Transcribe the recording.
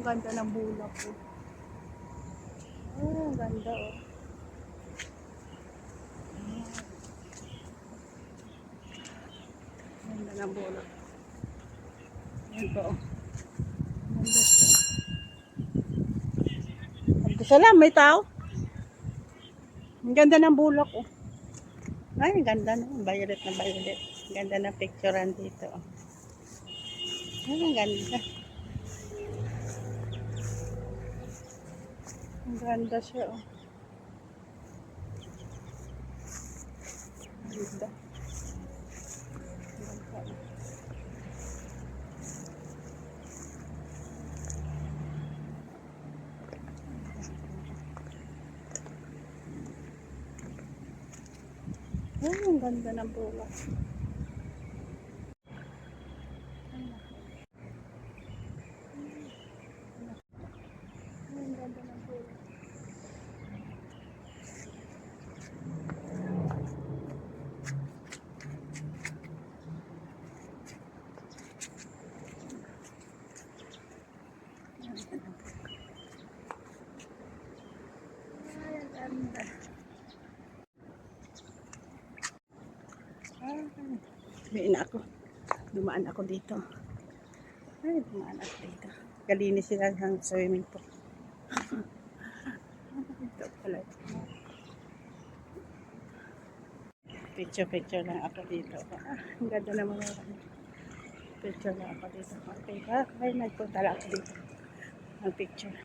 ganda ng bulak po. Oh, ang ganda oh. Ganda ng bulak. Yan po oh. Ganda siya. Salam, may tao. Ang ganda ng bulak oh. Ay, ang ganda na. Violet na violet. Ang ganda ng picturean dito oh. Ay, ang ganda. Ang ganda siya oh. Ang ganda. Ay, ang ganda ng bulak. Ang ganda ng bulak. Ay, ang ganda. Dumaan ako dito. Ay, dumaan ako dito. Kalinis sila ng swimming pool. Ito pala. Picture lang ako dito. Ang ganda naman ako. Picture lang ako dito. Okay ba? Ay, nagpunta lang ako dito. Ang picture.